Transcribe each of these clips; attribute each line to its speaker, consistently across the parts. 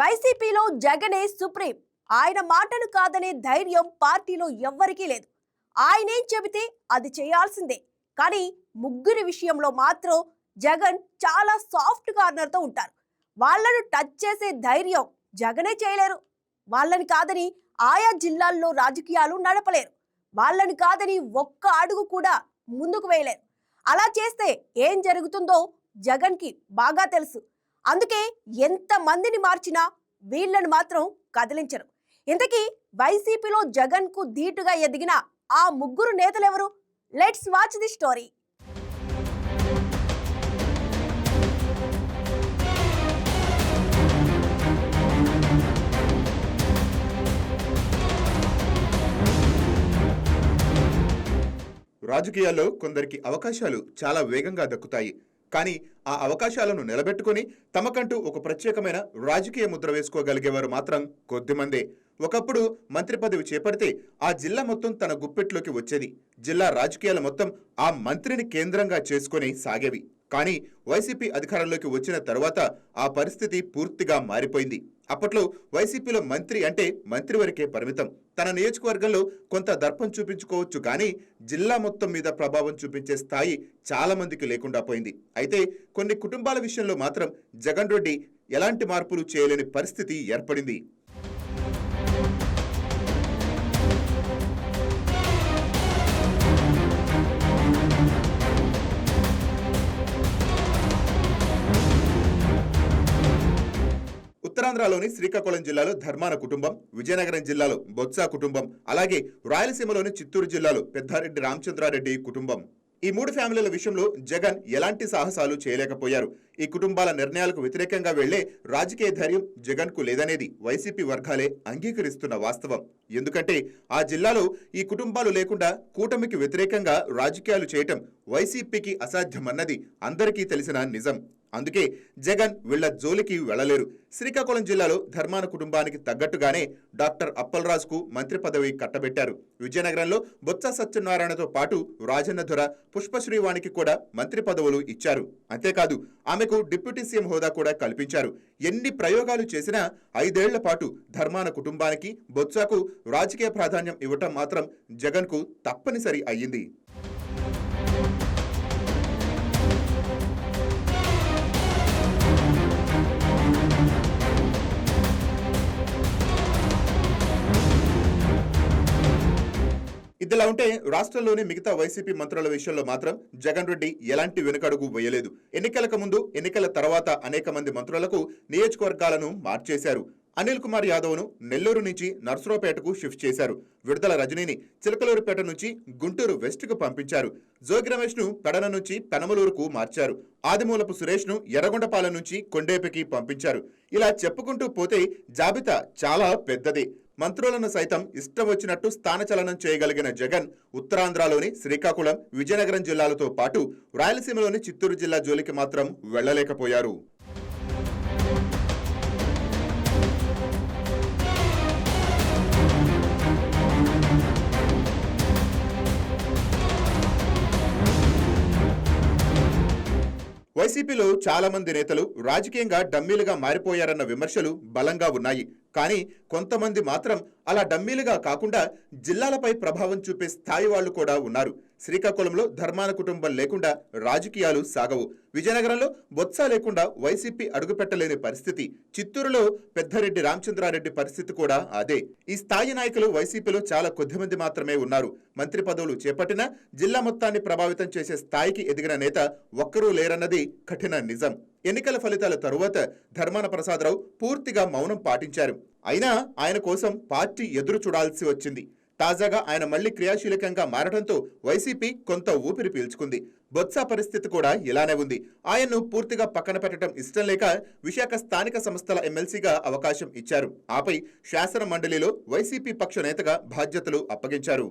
Speaker 1: వైసీపీలో జగనే సుప్రీం. ఆయన మాటను కాదనే ధైర్యం పార్టీలో ఎవ్వరికీ లేదు. ఆయనేం చెబితే అది చేయాల్సిందే. కానీ ముగ్గురి విషయంలో మాత్రం జగన్ చాలా సాఫ్ట్ కార్నర్తో ఉంటారు. వాళ్లను టచ్ చేసే ధైర్యం జగనే చేయలేరు. వాళ్ళని కాదని ఆయా జిల్లాల్లో రాజకీయాలు నడపలేరు. వాళ్ళని కాదని ఒక్క అడుగు కూడా ముందుకు వేయలేరు. అలా చేస్తే ఏం జరుగుతుందో జగన్కి బాగా తెలుసు. అందుకే ఎంత మందిని మార్చినా వీళ్ళను మాత్రం కదిలించరు. ఇంతకీ వైసీపీలో జగన్ కు ధీటుగా ఎదిగిన ఆ ముగ్గురు నేతలెవరు? Let's watch the story.
Speaker 2: రాజకీయాల్లో కొందరికి అవకాశాలు చాలా వేగంగా దక్కుతాయి. కానీ ఆ అవకాశాలను నిలబెట్టుకుని తమకంటూ ఒక ప్రత్యేకమైన రాజకీయ ముద్ర వేసుకోగలిగేవారు మాత్రం కొద్దిమందే. ఒకప్పుడు మంత్రి పదవి చేపడితే ఆ జిల్లా మొత్తం తన గుప్పెట్లోకి వచ్చేది. జిల్లా రాజకీయాల మొత్తం ఆ మంత్రిని కేంద్రంగా చేసుకుని సాగేవి. కానీ వైసీపీ అధికారంలోకి వచ్చిన తర్వాత ఆ పరిస్థితి పూర్తిగా మారిపోయింది. అప్పట్లో వైసీపీలో మంత్రి అంటే మంత్రి వరకే పరిమితం. తన నియోజకవర్గంలో కొంత దర్పం చూపించుకోవచ్చు, కానీ జిల్లా మొత్తం మీద ప్రభావం చూపించే స్థాయి చాలా మందికి లేకుండా పోయింది. అయితే కొన్ని కుటుంబాల విషయంలో మాత్రం జగన్ రెడ్డి ఎలాంటి మార్పులు చేయలేని పరిస్థితి ఏర్పడింది. ఉత్తరాంధ్రలోని శ్రీకాకుళం జిల్లాలో ధర్మాన కుటుంబం, విజయనగరం జిల్లాలో బొత్స కుటుంబం, అలాగే రాయలసీమలోని చిత్తూరు జిల్లాలో పెద్దారెడ్డి రామచంద్రారెడ్డి కుటుంబం. ఈ మూడు ఫ్యామిలీల విషయంలో జగన్ ఎలాంటి సాహసాలు చేయలేకపోయారు. ఈ కుటుంబాల నిర్ణయాలకు వ్యతిరేకంగా వెళ్లే రాజకీయ ధైర్యం జగన్ కు లేదనేది వైసీపీ వర్గాలే అంగీకరిస్తున్న వాస్తవం. ఎందుకంటే ఆ జిల్లాలో ఈ కుటుంబాలు లేకుండా కూటమికి వ్యతిరేకంగా రాజకీయాలు చేయటం వైసీపీకి అసాధ్యమన్నది అందరికీ తెలిసిన నిజం. అందుకే జగన్ వీళ్ల జోలికి వెళ్లలేరు. శ్రీకాకుళం జిల్లాలో ధర్మాన కుటుంబానికి తగ్గట్టుగానే డాక్టర్ అప్పలరాజుకు మంత్రి పదవి కట్టబెట్టారు. విజయనగరంలో బొత్స సత్యనారాయణతో పాటు రాజన్న దొర, పుష్పశ్రీవాణికి కూడా మంత్రి పదవులు ఇచ్చారు. అంతేకాదు ఆమెకు డిప్యూటీ సీఎం హోదా కూడా కల్పించారు. ఎన్ని ప్రయోగాలు చేసినా 5 ఏళ్ల పాటు ధర్మాన కుటుంబానికి, బొత్సకు రాజకీయ ప్రాధాన్యం ఇవ్వటం మాత్రం జగన్ కు తప్పనిసరి అయ్యింది. ఇదిలా ఉంటే రాష్ట్రంలోని మిగతా వైసీపీ మంత్రుల విషయంలో మాత్రం జగన్ రెడ్డి ఎలాంటి వెనుకడుగు వేయలేదు. ఎన్నికలకు ముందు, ఎన్నికల తర్వాత అనేక మంది మంత్రులకు నియోజకవర్గాలను మార్చేశారు. అనిల్ కుమార్ యాదవ్ను నెల్లూరు నుంచి నర్సరావుపేటకు షిఫ్ట్ చేశారు. విడుదల రజనీని చిలకలూరుపేట నుంచి గుంటూరు వెస్ట్కు పంపించారు. జోగి రమేష్ను పెడన నుంచి పెనమలూరుకు మార్చారు. ఆదిమూలపు సురేష్ను ఎర్రగొండపాలెం నుంచి కొండేపికి పంపించారు. ఇలా చెప్పుకుంటూ పోతే జాబితా చాలా పెద్దది. మంత్రులను సైతం ఇష్టం వచ్చినట్టు స్థానచలనం చేయగలిగిన జగన్ ఉత్తరాంధ్రలోని శ్రీకాకుళం, విజయనగరం జిల్లాలతో పాటు రాయలసీమలోని చిత్తూరు జిల్లా జోలికి మాత్రం వెళ్లలేకపోయారు. వైసీపీలో చాలా మంది నేతలు రాజకీయంగా డమ్మీలుగా మారిపోయారన్న విమర్శలు బలంగా ఉన్నాయి. కానీ కొంతమంది మాత్రం అలా డమ్మీలుగా కాకుండా జిల్లాలపై ప్రభావం చూపే స్థాయి వాళ్లు కూడా ఉన్నారు. శ్రీకాకుళంలో ధర్మాన కుటుంబం లేకుండా రాజకీయాలు సాగవు. విజయనగరంలో బొత్స లేకుండా వైసీపీ అడుగుపెట్టలేని పరిస్థితి. చిత్తూరులో పెద్దారెడ్డి రామచంద్రారెడ్డి పరిస్థితి కూడా అదే. ఈ స్థాయి నాయకులు వైసీపీలో చాలా కొద్దిమంది మాత్రమే ఉన్నారు. మంత్రి పదవులు చేపట్టినా జిల్లా మొత్తాన్ని ప్రభావితం చేసే స్థాయికి ఎదిగిన నేత ఒక్కరూ లేరన్నది కఠిన నిజం. ఎన్నికల ఫలితాల తరువాత ధర్మాన ప్రసాదరావు పూర్తిగా మౌనం పాటించారు. అయినా ఆయన కోసం పార్టీ ఎదురు చూడాల్సి వచ్చింది. తాజాగా ఆయన మళ్లీ క్రియాశీలకంగా మారడంతో వైసీపీ కొంత ఊపిరి పీల్చుకుంది. బొత్స పరిస్థితి కూడా ఇలానే ఉంది. ఆయన్ను పూర్తిగా పక్కన పెట్టడం ఇష్టం లేక విశాఖ స్థానిక సంస్థల ఎమ్మెల్సీగా అవకాశం ఇచ్చారు. ఆపై శాసన మండలిలో వైసీపీ పక్ష నేతగా బాధ్యతలు అప్పగించారు.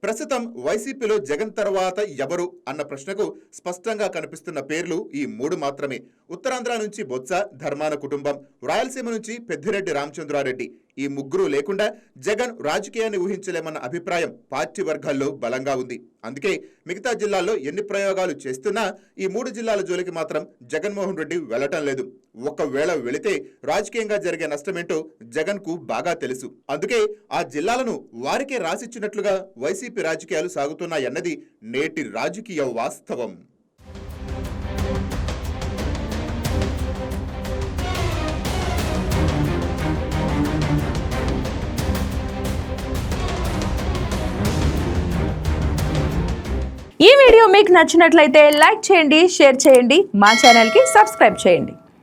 Speaker 2: ప్రస్తుతం వైసీపీలో జగన్ తర్వాత ఎవరు అన్న ప్రశ్నకు స్పష్టంగా కనిపిస్తున్న పేర్లు ఈ 3 మాత్రమే. ఉత్తరాంధ్ర నుంచి బొత్స, ధర్మాన కుటుంబం, రాయలసీమ నుంచి పెద్దిరెడ్డి రామచంద్రారెడ్డి. ఈ 3 లేకుండా జగన్ రాజకీయాన్ని ఊహించలేమన్న అభిప్రాయం పార్టీ వర్గాల్లో బలంగా ఉంది. అందుకే మిగతా జిల్లాల్లో ఎన్ని ప్రయోగాలు చేస్తున్నా ఈ 3 జిల్లాల జోలికి మాత్రం జగన్మోహన్ రెడ్డి వెళ్లటం లేదు. ఒకవేళ వెళితే రాజకీయంగా జరిగే నష్టమేంటో జగన్ కు బాగా తెలుసు. అందుకే ఆ జిల్లాలను వారికే రాసిచ్చినట్లుగా వైసీపీ రాజకీయాలు సాగుతున్నాయన్నది నేటి రాజకీయ వాస్తవం.
Speaker 3: ఈ వీడియో మీకు నచ్చినట్లయితే లైక్ చేయండి, షేర్ చేయండి, మా ఛానల్కి సబ్స్క్రైబ్ చేయండి.